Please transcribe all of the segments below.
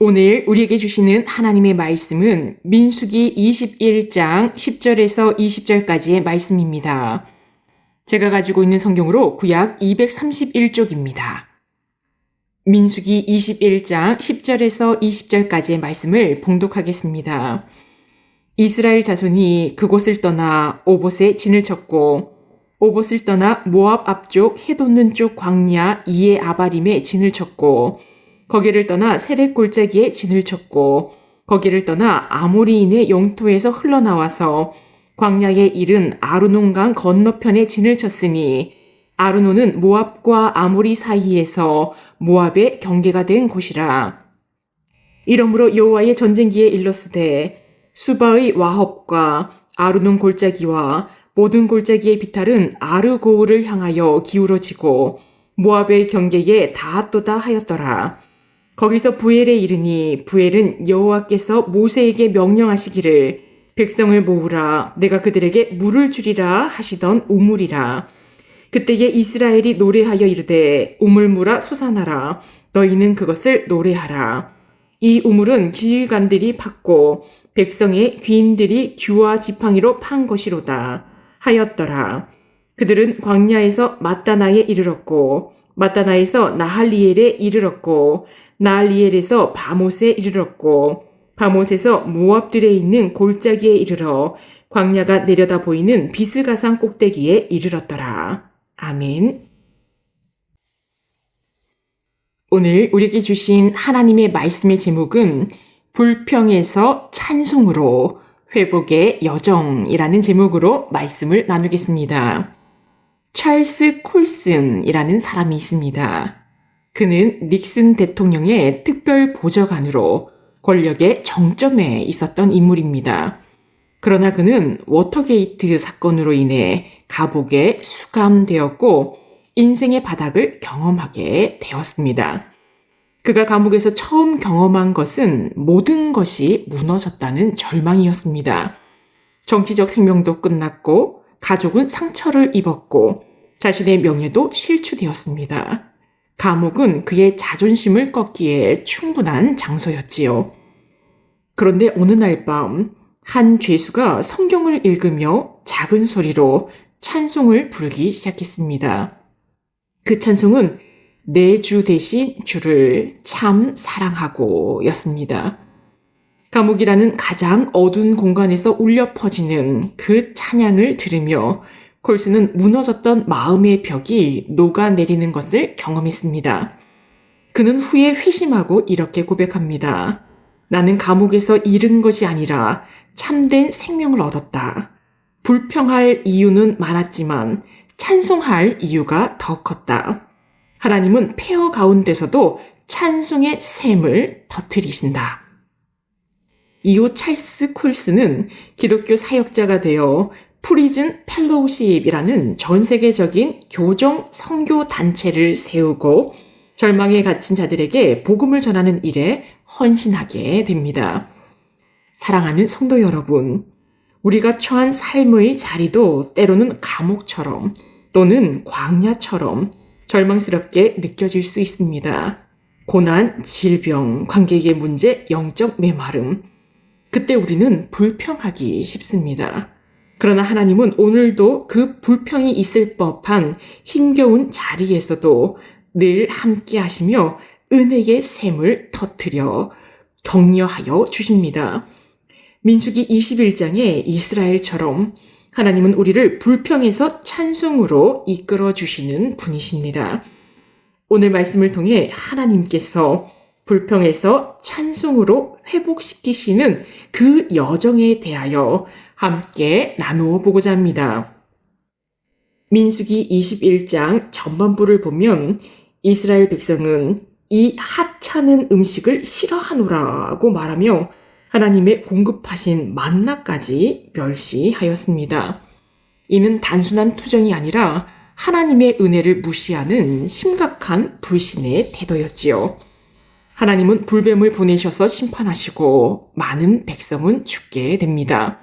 오늘 우리에게 주시는 하나님의 말씀은 민수기 21장 10절에서 20절까지의 말씀입니다. 제가 가지고 있는 성경으로 구약 231쪽입니다. 민수기 21장 10절에서 20절까지의 말씀을 봉독하겠습니다. 이스라엘 자손이 그곳을 떠나 오봇에 진을 쳤고 오봇을 떠나 모압 앞쪽 해돋는 쪽 광야 이에 아바림에 진을 쳤고 거기를 떠나 세렛 골짜기에 진을 쳤고 거기를 떠나 아모리인의 영토에서 흘러나와서 광야에 이른 아르논강 건너편에 진을 쳤으니 아르논은 모압과 아모리 사이에서 모압의 경계가 된 곳이라. 이러므로 여호와의 전쟁기에 일렀으되 수바의 와헙과 아르논 골짜기와 모든 골짜기의 비탈은 아르고울을 향하여 기울어지고 모압의 경계에 닿았도다 하였더라. 거기서 부엘에 이르니 부엘은 여호와께서 모세에게 명령하시기를 백성을 모으라 내가 그들에게 물을 주리라 하시던 우물이라. 그때에 이스라엘이 노래하여 이르되 우물물아 솟아나라 너희는 그것을 노래하라. 이 우물은 기일관들이 팠고 백성의 귀인들이 규와 지팡이로 판 것이로다 하였더라. 그들은 광야에서 마따나에 이르렀고 마따나에서 나할리엘에 이르렀고 나할리엘에서 바못에 이르렀고 바못에서 모압들에 있는 골짜기에 이르러 광야가 내려다 보이는 비스가산 꼭대기에 이르렀더라. 아멘. 오늘 우리에게 주신 하나님의 말씀의 제목은 불평에서 찬송으로 회복의 여정이라는 제목으로 말씀을 나누겠습니다. 찰스 콜슨이라는 사람이 있습니다. 그는 닉슨 대통령의 특별 보좌관으로 권력의 정점에 있었던 인물입니다. 그러나 그는 워터게이트 사건으로 인해 감옥에 수감되었고 인생의 바닥을 경험하게 되었습니다. 그가 감옥에서 처음 경험한 것은 모든 것이 무너졌다는 절망이었습니다. 정치적 생명도 끝났고 가족은 상처를 입었고 자신의 명예도 실추되었습니다. 감옥은 그의 자존심을 꺾기에 충분한 장소였지요. 그런데 어느 날 밤 한 죄수가 성경을 읽으며 작은 소리로 찬송을 부르기 시작했습니다. 그 찬송은 내 주 대신 주를 참 사랑하고 였습니다. 감옥이라는 가장 어두운 공간에서 울려 퍼지는 그 찬양을 들으며 콜슨은 무너졌던 마음의 벽이 녹아내리는 것을 경험했습니다. 그는 후에 회심하고 이렇게 고백합니다. 나는 감옥에서 잃은 것이 아니라 참된 생명을 얻었다. 불평할 이유는 많았지만 찬송할 이유가 더 컸다. 하나님은 폐허 가운데서도 찬송의 샘을 터뜨리신다. 이후 찰스 콜슨은 기독교 사역자가 되어 프리즌 펠로우십이라는 전 세계적인 교정 선교 단체를 세우고 절망에 갇힌 자들에게 복음을 전하는 일에 헌신하게 됩니다. 사랑하는 성도 여러분, 우리가 처한 삶의 자리도 때로는 감옥처럼 또는 광야처럼 절망스럽게 느껴질 수 있습니다. 고난, 질병, 관계의 문제, 영적 메마름. 그때 우리는 불평하기 쉽습니다. 그러나 하나님은 오늘도 그 불평이 있을 법한 힘겨운 자리에서도 늘 함께 하시며 은혜의 샘을 터뜨려 격려하여 주십니다. 민수기 21장의 이스라엘처럼 하나님은 우리를 불평에서 찬송으로 이끌어 주시는 분이십니다. 오늘 말씀을 통해 하나님께서 불평에서 찬송으로 회복시키시는 그 여정에 대하여 함께 나누어 보고자 합니다. 민수기 21장 전반부를 보면 이스라엘 백성은 이 하찮은 음식을 싫어하노라고 말하며 하나님의 공급하신 만나까지 멸시하였습니다. 이는 단순한 투정이 아니라 하나님의 은혜를 무시하는 심각한 불신의 태도였지요. 하나님은 불뱀을 보내셔서 심판하시고 많은 백성은 죽게 됩니다.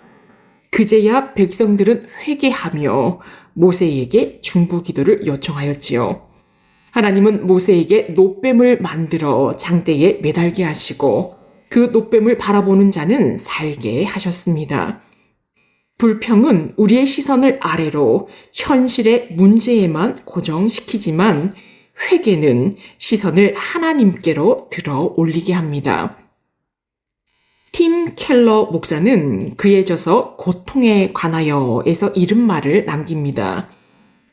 그제야 백성들은 회개하며 모세에게 중보 기도를 요청하였지요. 하나님은 모세에게 놋뱀을 만들어 장대에 매달게 하시고 그 놋뱀을 바라보는 자는 살게 하셨습니다. 불평은 우리의 시선을 아래로 현실의 문제에만 고정시키지만 회개는 시선을 하나님께로 들어 올리게 합니다. 팀 켈러 목사는 그에 져서 고통에 관하여에서 이런 말을 남깁니다.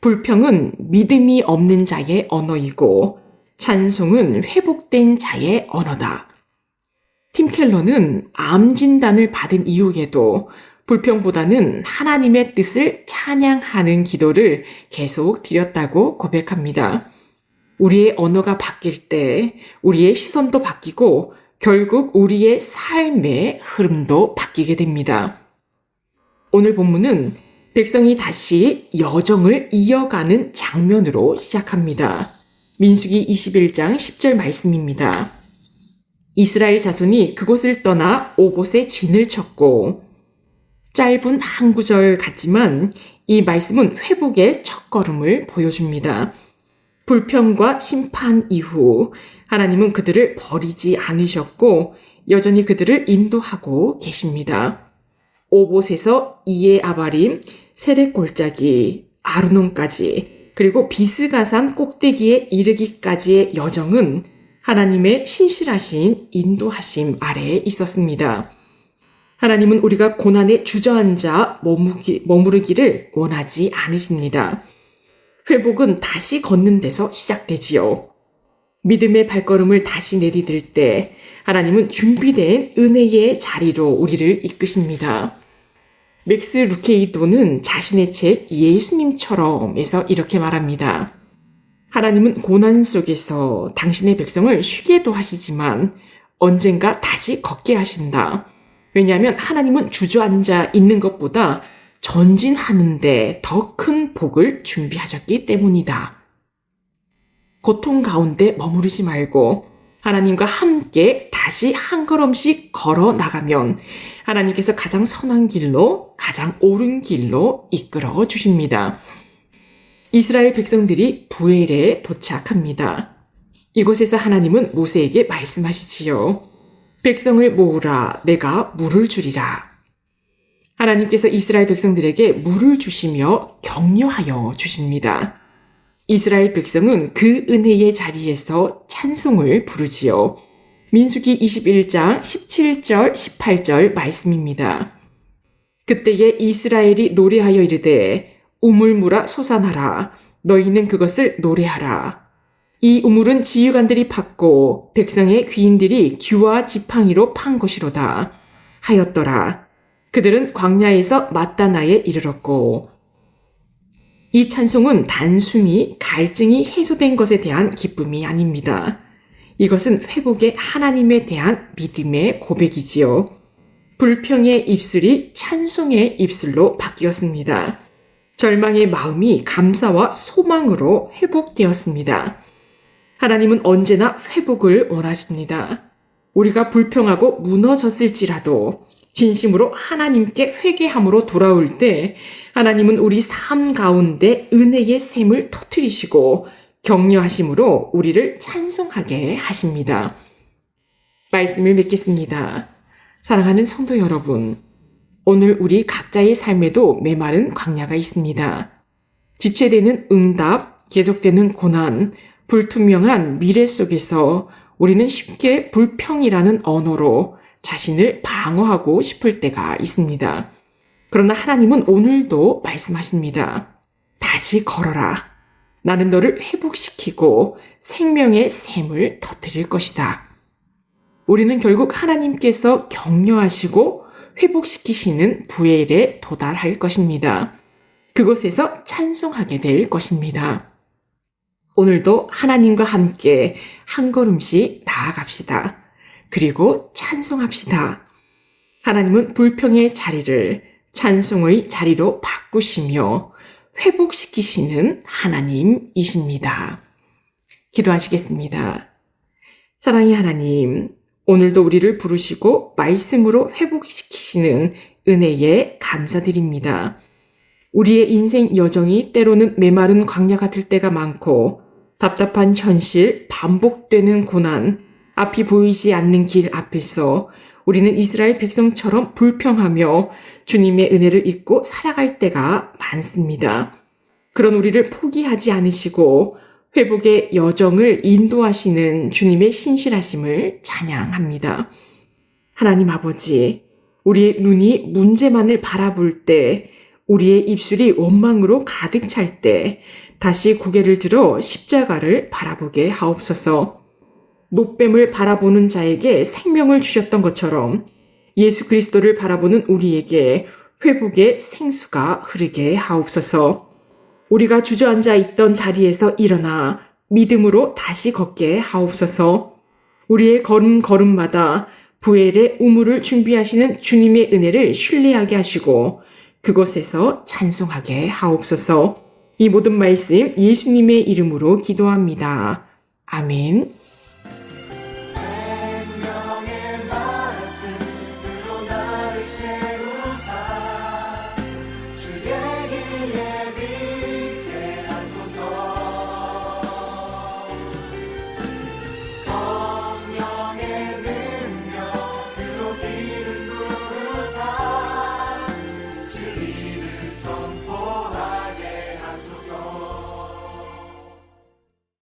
불평은 믿음이 없는 자의 언어이고 찬송은 회복된 자의 언어다. 팀 켈러는 암 진단을 받은 이후에도 불평보다는 하나님의 뜻을 찬양하는 기도를 계속 드렸다고 고백합니다. 우리의 언어가 바뀔 때 우리의 시선도 바뀌고 결국 우리의 삶의 흐름도 바뀌게 됩니다. 오늘 본문은 백성이 다시 여정을 이어가는 장면으로 시작합니다. 민수기 21장 10절 말씀입니다. 이스라엘 자손이 그곳을 떠나 오봇에 진을 쳤고 짧은 한 구절 같지만 이 말씀은 회복의 첫걸음을 보여줍니다. 불평과 심판 이후 하나님은 그들을 버리지 않으셨고 여전히 그들을 인도하고 계십니다. 오봇에서 이에 아바림, 세렛 골짜기, 아르논까지 그리고 비스가산 꼭대기에 이르기까지의 여정은 하나님의 신실하신 인도하심 아래에 있었습니다. 하나님은 우리가 고난에 주저앉아 머무르기를 원하지 않으십니다. 회복은 다시 걷는 데서 시작되지요. 믿음의 발걸음을 다시 내디딜 때 하나님은 준비된 은혜의 자리로 우리를 이끄십니다. 맥스 루케이도는 자신의 책 예수님처럼에서 이렇게 말합니다. 하나님은 고난 속에서 당신의 백성을 쉬게도 하시지만 언젠가 다시 걷게 하신다. 왜냐하면 하나님은 주저앉아 있는 것보다 전진하는데 더 큰 복을 준비하셨기 때문이다. 고통 가운데 머무르지 말고 하나님과 함께 다시 한 걸음씩 걸어 나가면 하나님께서 가장 선한 길로, 가장 옳은 길로 이끌어 주십니다. 이스라엘 백성들이 부엘에 도착합니다. 이곳에서 하나님은 모세에게 말씀하시지요. 백성을 모으라, 내가 물을 주리라. 하나님께서 이스라엘 백성들에게 물을 주시며 격려하여 주십니다. 이스라엘 백성은 그 은혜의 자리에서 찬송을 부르지요. 민수기 21장 17절 18절 말씀입니다. 그때에 이스라엘이 노래하여 이르되 우물물아 솟아나라 너희는 그것을 노래하라. 이 우물은 지휘관들이 팠고 백성의 귀인들이 규와 지팡이로 판 것이로다 하였더라. 그들은 광야에서 마따나에 이르렀고 이 찬송은 단순히 갈증이 해소된 것에 대한 기쁨이 아닙니다. 이것은 회복의 하나님에 대한 믿음의 고백이지요. 불평의 입술이 찬송의 입술로 바뀌었습니다. 절망의 마음이 감사와 소망으로 회복되었습니다. 하나님은 언제나 회복을 원하십니다. 우리가 불평하고 무너졌을지라도 진심으로 하나님께 회개함으로 돌아올 때 하나님은 우리 삶 가운데 은혜의 샘을 터뜨리시고 격려하심으로 우리를 찬송하게 하십니다. 말씀을 맺겠습니다. 사랑하는 성도 여러분, 오늘 우리 각자의 삶에도 메마른 광야가 있습니다. 지체되는 응답, 계속되는 고난, 불투명한 미래 속에서 우리는 쉽게 불평이라는 언어로 자신을 방어하고 싶을 때가 있습니다. 그러나 하나님은 오늘도 말씀하십니다. 다시 걸어라. 나는 너를 회복시키고 생명의 샘을 터뜨릴 것이다. 우리는 결국 하나님께서 격려하시고 회복시키시는 부엘에 도달할 것입니다. 그곳에서 찬송하게 될 것입니다. 오늘도 하나님과 함께 한 걸음씩 나아갑시다. 그리고 찬송합시다. 하나님은 불평의 자리를 찬송의 자리로 바꾸시며 회복시키시는 하나님이십니다. 기도하시겠습니다. 사랑의 하나님, 오늘도 우리를 부르시고 말씀으로 회복시키시는 은혜에 감사드립니다. 우리의 인생 여정이 때로는 메마른 광야 같을 때가 많고 답답한 현실, 반복되는 고난, 앞이 보이지 않는 길 앞에서 우리는 이스라엘 백성처럼 불평하며 주님의 은혜를 잊고 살아갈 때가 많습니다. 그런 우리를 포기하지 않으시고 회복의 여정을 인도하시는 주님의 신실하심을 찬양합니다. 하나님 아버지, 우리의 눈이 문제만을 바라볼 때, 우리의 입술이 원망으로 가득 찰 때 다시 고개를 들어 십자가를 바라보게 하옵소서. 노뱀을 바라보는 자에게 생명을 주셨던 것처럼 예수 그리스도를 바라보는 우리에게 회복의 생수가 흐르게 하옵소서. 우리가 주저앉아 있던 자리에서 일어나 믿음으로 다시 걷게 하옵소서. 우리의 걸음마다 부엘의 우물을 준비하시는 주님의 은혜를 신뢰하게 하시고 그곳에서 찬송하게 하옵소서. 이 모든 말씀 예수님의 이름으로 기도합니다. 아멘. 생명의 말씀으로 나를 채우사 주의 길에